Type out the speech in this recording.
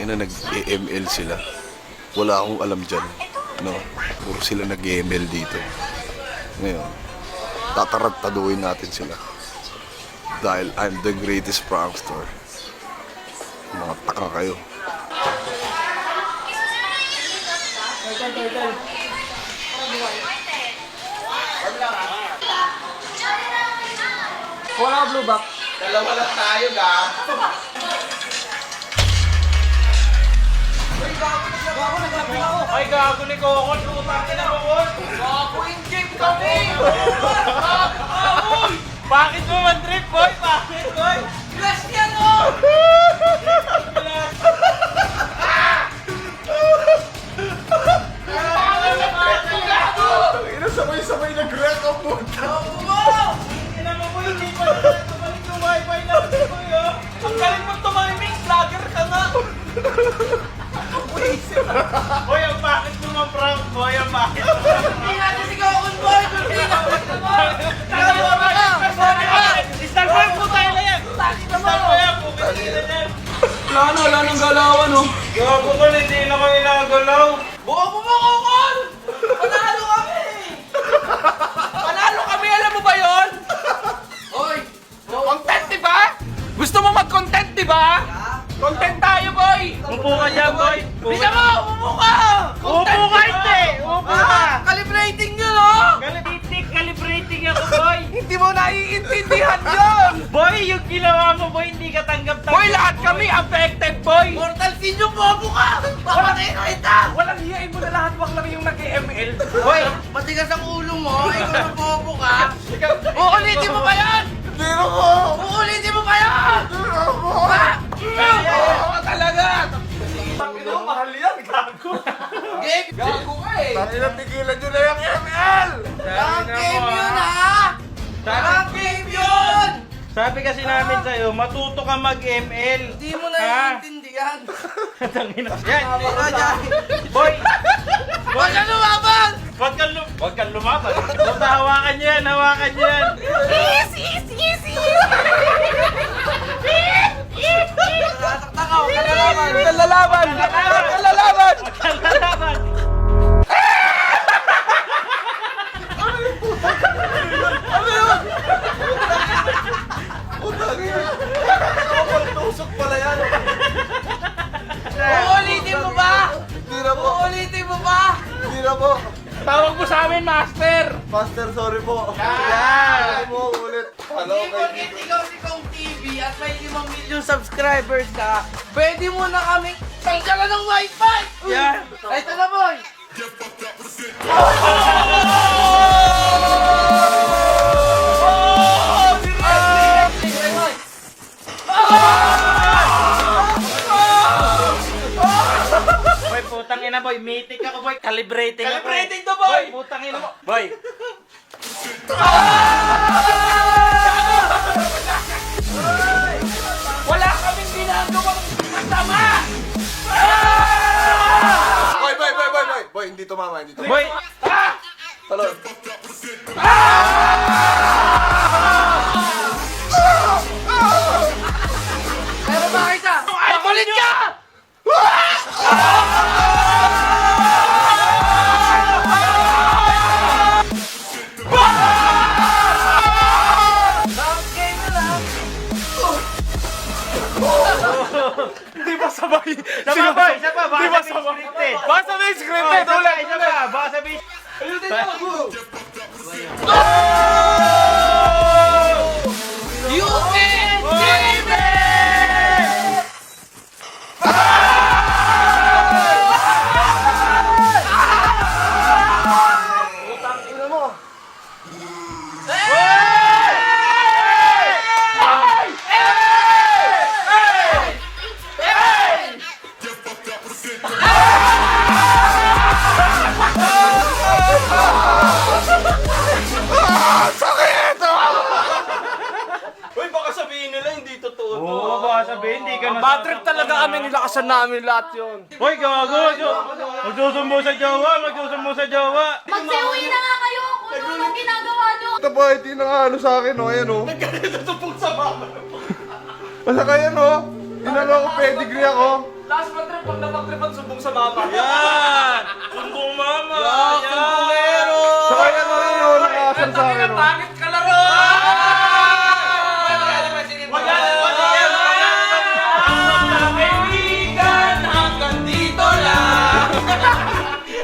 ina nag-EML sila. Wala akong alam dyan. No? Puro sila nag-EML dito. Ngayon, tatarataduin natin sila. Dahil I'm the greatest prankster. Mga taka kayo. Wala ka blue back. Dalawa lang tayo, ga. Ay, gago ni Kokon. Lutang ka na, Kokon. Gago, in-game kami. Bakit mo man trip, boy? Bakit, boy? Bless yan, oh! Ina sabay-sabay nag-wreck ang puta. Ina mo, boy. Hindi pa na tumalik yung wifi natin, boy, oh. Ang galing mo tumaming. Vlogger ka nga. Boy, ang bakit mo man prank, boy? Ang bakit mo man prank? Hindi natin si Kokon, boy. Hindi na. Star boy, puta na yan. Star boy, puta na yan. Wala nang galawan, oh. Gago ko, hindi na ko inagalaw. Bobo mo, Kokon! Panalo kami! Panalo kami, alam mo ba yun? Hoy! Content, diba? Gusto mo mag-content, diba? Content tayo, boy! Upo ka dyan, boy. Bisa mo! Umupo ka! Upo ka, hindi. Upo ka. Calibrating yun, oh! Calibrating ako, boy. Hindi mo naiintindihan yun! Boy, yung ginawa mo, boy, hindi ka tanggap-tanggap. Boy, lahat kami affected, boy! Mortal Sin yung bobo ka! Papatay ka kita! Walang hiyain mo na lahat, wag lang yung nag-ML. Boy, matigas ang ulo mo, ikaw na bobo ka! Uulitin mo ba yan? Tiro mo! Uulitin mo ba yan? Tiro mo! Bobo ka talaga! Panginoon, mahal yan, gago. Game! Gago ka eh! Tangina, tigilan nyo na yung ML! Ang game yun ha! Ang game yun! Sabi kasi namin sa'yo, matuto ka mag-ML. Hindi mo naiintindihan. Tangina. Yan. Boy! Huwag ka lumaban! Wag kang lumaban. Basta hawakan niyo yan, hawakan niyo yan. Tataktak ka, huwag ka lalaban! Huwag ka lalaban! Huwag ka lalaban! Wag kang lalaban. Tusok pala yan! Uulitin mo ba? Hindi na po! Uulitin mo ba? Hindi na po! Tawag mo sa amin, Master. Master, sorry po! Yan. Sorry po, ulit! Hello, Hindi porket ikaw si Kong TV at may 5 million subscribers ka, pwede mo na kami tanggalan ng wifi! Yan. Ito na, boy! Boy, putang ina, boy. Meeting ako, boy. Calibrating ako. Calibrating to, boy! Putang ina mo. Boy. Wala kaming ginagawang masama! Boy, boy, boy, boy, boy! Boy, hindi tumama, hindi tumama. Boy. Talon! Pero bakit ka? Makulit ka! Hindi ba sabay? Sama, boy. Isa pa. Baka sabihin script eh. Baka sabihin script Oh, eh! isa pa, isa pa. Baka sabihin. Ulitin mo! You can dream it! Utang ina mo! Sakit! Uy, baka sabihin nila hindi totoo to. Oo, baka sabihin. Hindi ka na. Bad trip talaga kami, nilakasan namin lahat yun. Hoy, gago. Magsusumbo sa jowa. Magsusumbo sa jowa. Magsiuwi na nga kayo kung ano nang ginagawa nyo. Ito ba, hindi na nga ano sa akin, oh, ayan, oh. Nagkakatutupog sa mama. Basta kayo, no? Ginagawa ko pedigree ako. Last road trip, pag napag-trip ang sumbong sa mama. Yan! Sumbong mama!